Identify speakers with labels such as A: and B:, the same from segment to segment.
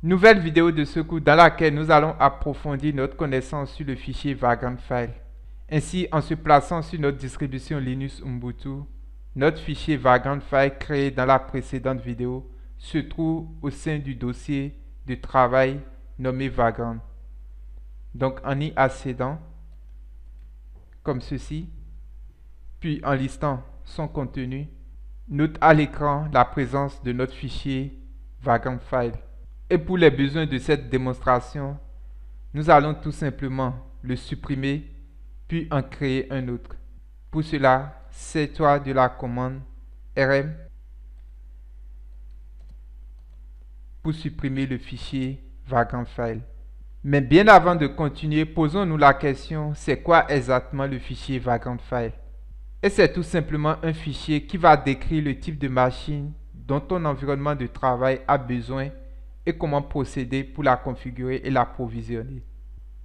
A: Nouvelle vidéo de ce cours dans laquelle nous allons approfondir notre connaissance sur le fichier Vagrant File. Ainsi, en se plaçant sur notre distribution Linux Ubuntu, notre fichier Vagrant File créé dans la précédente vidéo se trouve au sein du dossier de travail nommé Vagrant. Donc en y accédant, comme ceci, puis en listant son contenu, note à l'écran la présence de notre fichier Vagrant File. Et pour les besoins de cette démonstration, nous allons tout simplement le supprimer puis en créer un autre. Pour cela, sers-toi de la commande rm pour supprimer le fichier Vagrant File. Mais bien avant de continuer, posons-nous la question, c'est quoi exactement le fichier Vagrant File? Et c'est tout simplement un fichier qui va décrire le type de machine dont ton environnement de travail a besoin et comment procéder pour la configurer et l'approvisionner.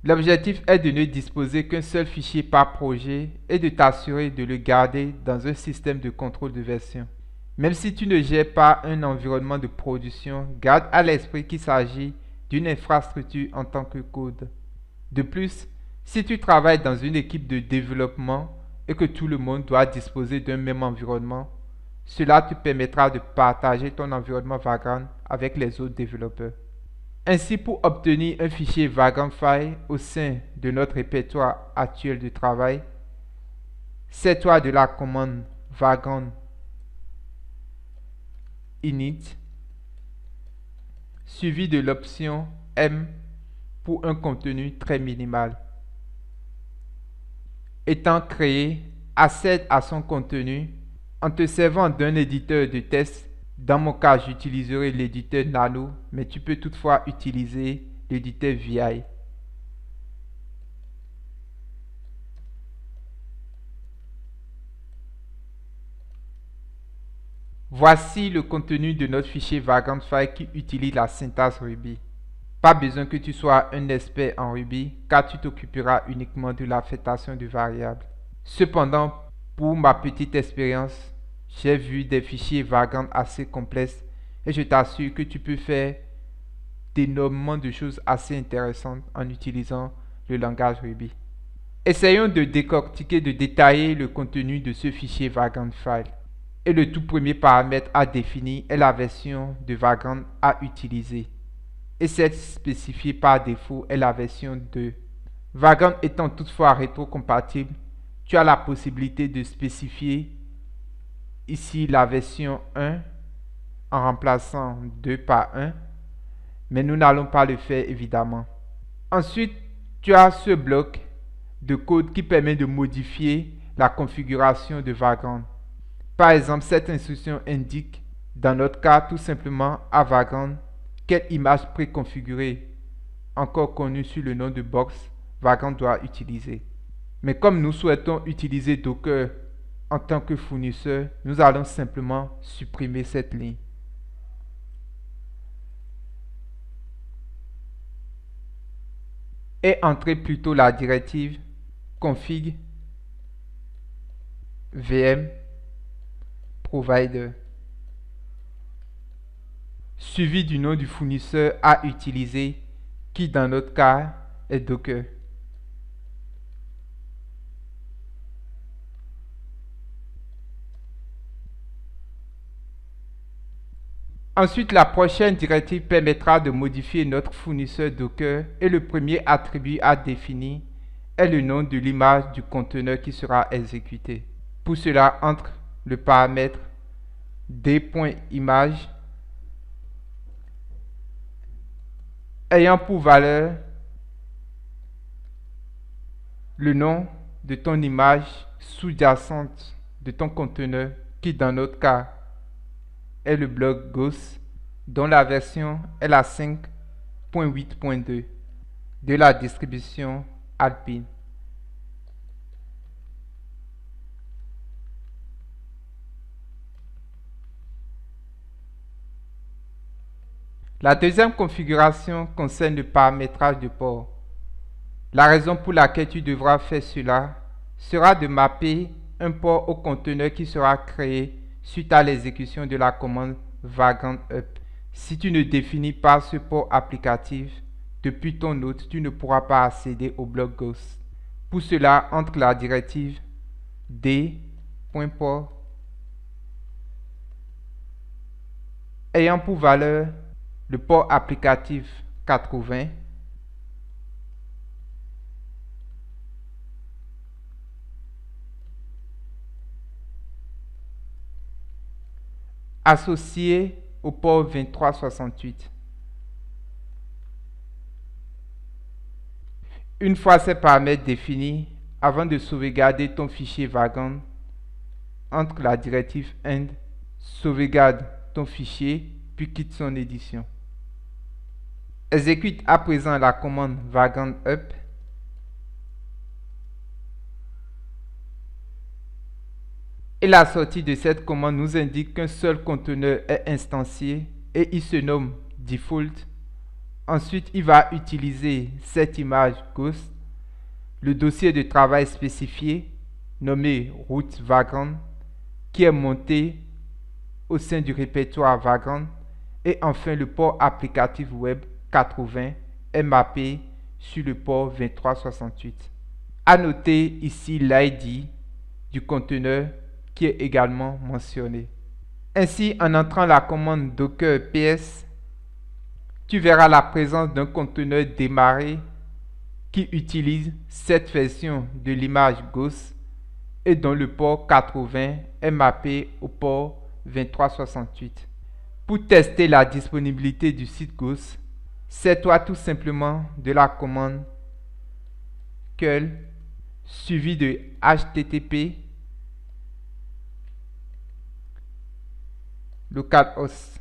A: L'objectif est de ne disposer qu'un seul fichier par projet et de t'assurer de le garder dans un système de contrôle de version. Même si tu ne gères pas un environnement de production, garde à l'esprit qu'il s'agit d'une infrastructure en tant que code. De plus, si tu travailles dans une équipe de développement et que tout le monde doit disposer d'un même environnement, cela te permettra de partager ton environnement Vagrant avec les autres développeurs. Ainsi, pour obtenir un fichier Vagrant File au sein de notre répertoire actuel de travail, sers-toi de la commande vagrant init suivi de l'option M pour un contenu très minimal. Étant créé, accède à son contenu en te servant d'un éditeur de test. Dans mon cas, j'utiliserai l'éditeur Nano, mais tu peux toutefois utiliser l'éditeur VI. Voici le contenu de notre fichier Vagrant File qui utilise la syntaxe Ruby. Pas besoin que tu sois un expert en Ruby, car tu t'occuperas uniquement de l'affectation de variables. Cependant, pour ma petite expérience, j'ai vu des fichiers Vagrant assez complexes et je t'assure que tu peux faire d'énormément de choses assez intéressantes en utilisant le langage Ruby. Essayons de décortiquer, de détailler le contenu de ce fichier Vagrant File. Et le tout premier paramètre à définir est la version de Vagrant à utiliser. Et celle spécifiée par défaut est la version 2. Vagrant étant toutefois rétrocompatible, tu as la possibilité de spécifier ici la version 1 en remplaçant 2 par 1, mais nous n'allons pas le faire évidemment. Ensuite, tu as ce bloc de code qui permet de modifier la configuration de Vagrant. Par exemple, cette instruction indique, dans notre cas, tout simplement à Vagrant, quelle image préconfigurée, encore connue sous le nom de box, Vagrant doit utiliser. Mais comme nous souhaitons utiliser Docker en tant que fournisseur, nous allons simplement supprimer cette ligne. Et entrer plutôt la directive config vm provider suivi du nom du fournisseur à utiliser qui dans notre cas est Docker. Ensuite, la prochaine directive permettra de modifier notre fournisseur Docker et le premier attribut à définir est le nom de l'image du conteneur qui sera exécuté. Pour cela, entre le paramètre d.image ayant pour valeur le nom de ton image sous-jacente de ton conteneur qui dans notre cas est le bloc Ghost dont la version est la 5.8.2 de la distribution Alpine. La deuxième configuration concerne le paramétrage de port. La raison pour laquelle tu devras faire cela sera de mapper un port au conteneur qui sera créé suite à l'exécution de la commande vagrant up. Si tu ne définis pas ce port applicatif, depuis ton hôte, tu ne pourras pas accéder au bloc Ghost. Pour cela, entre la directive d.port ayant pour valeur le port applicatif 80 associé au port 2368. Une fois ces paramètres définis, avant de sauvegarder ton fichier Vagrant, entre la directive end, sauvegarde ton fichier, puis quitte son édition. Exécute à présent la commande vagrant up. Et la sortie de cette commande nous indique qu'un seul conteneur est instancié et il se nomme default. Ensuite, il va utiliser cette image Ghost, le dossier de travail spécifié nommé root vagrant qui est monté au sein du répertoire Vagrant, et enfin le port applicatif web 80 est mappé sur le port 2368. À noter ici l'ID du conteneur qui est également mentionné. Ainsi, en entrant la commande docker ps, tu verras la présence d'un conteneur démarré qui utilise cette version de l'image Ghost et dont le port 80 est mappé au port 2368. Pour tester la disponibilité du site Ghost, sers-toi tout simplement de la commande curl suivi de http localhost.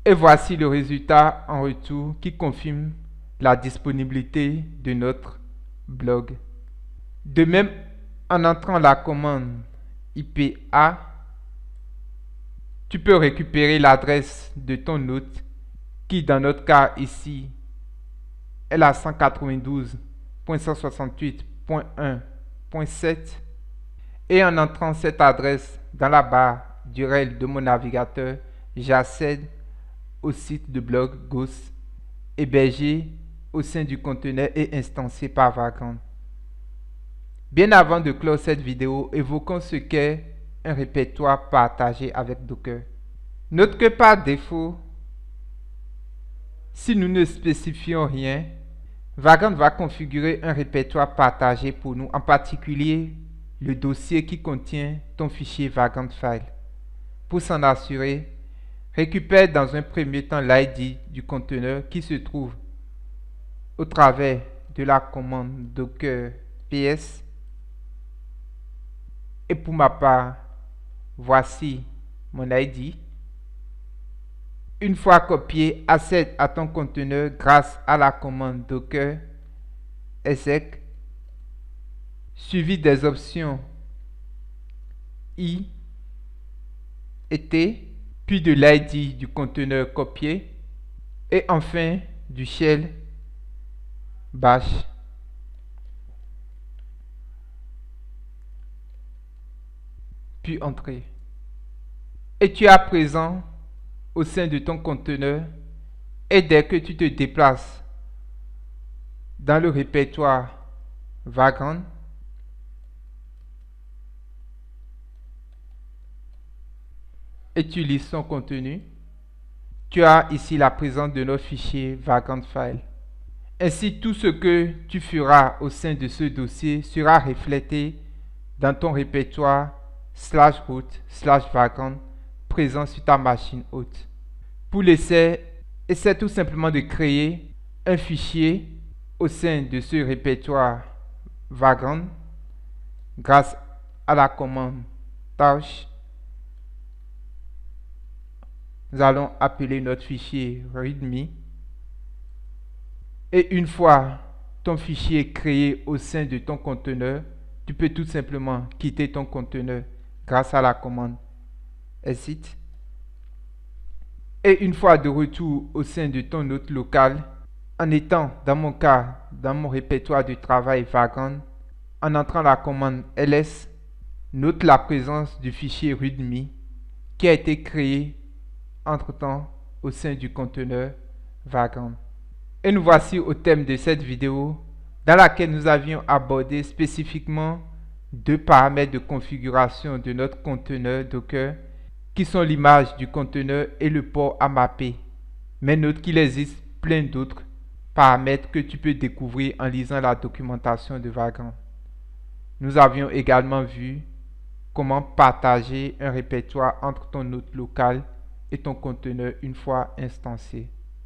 A: Et voici le résultat en retour qui confirme la disponibilité de notre blog. De même, en entrant la commande IPA, tu peux récupérer l'adresse de ton hôte qui, dans notre cas ici, est la 192.168.1.7, et en entrant cette adresse dans la barre d'URL de mon navigateur, j'accède au site de blog Ghost hébergé au sein du conteneur et instancié par Vagrant. Bien avant de clore cette vidéo, évoquons ce qu'est un répertoire partagé avec Docker. Note que par défaut, si nous ne spécifions rien, Vagrant va configurer un répertoire partagé pour nous, en particulier le dossier qui contient ton fichier Vagrant File. Pour s'en assurer, récupère dans un premier temps l'ID du conteneur qui se trouve au travers de la commande docker ps. Et pour ma part, voici mon ID. Une fois copié, accède à ton conteneur grâce à la commande docker exec suivi des options i et t, puis de l'ID du conteneur copié et enfin du shell bash. Puis entrer. Et tu es à présent au sein de ton conteneur, et dès que tu te déplaces dans le répertoire Vagrant, et tu lis son contenu, tu as ici la présence de notre fichier Vagrant File. Ainsi, tout ce que tu feras au sein de ce dossier sera reflété dans ton répertoire /root/vagrant présent sur ta machine hôte. Pour l'essai, essaie tout simplement de créer un fichier au sein de ce répertoire Vagrant grâce à la commande touch. Nous allons appeler notre fichier readme. Et une fois ton fichier créé au sein de ton conteneur, tu peux tout simplement quitter ton conteneur grâce à la commande exit. Et une fois de retour au sein de ton hôte local, en étant dans mon cas dans mon répertoire de travail Vagrant, En entrant la commande ls, note la présence du fichier readme qui a été créé entre-temps au sein du conteneur Vagrant. Et nous voici au thème de cette vidéo dans laquelle nous avions abordé spécifiquement deux paramètres de configuration de notre conteneur Docker qui sont l'image du conteneur et le port à mapper. Mais note qu'il existe plein d'autres paramètres que tu peux découvrir en lisant la documentation de Vagrant. Nous avions également vu comment partager un répertoire entre ton hôte local et ton conteneur une fois instancié.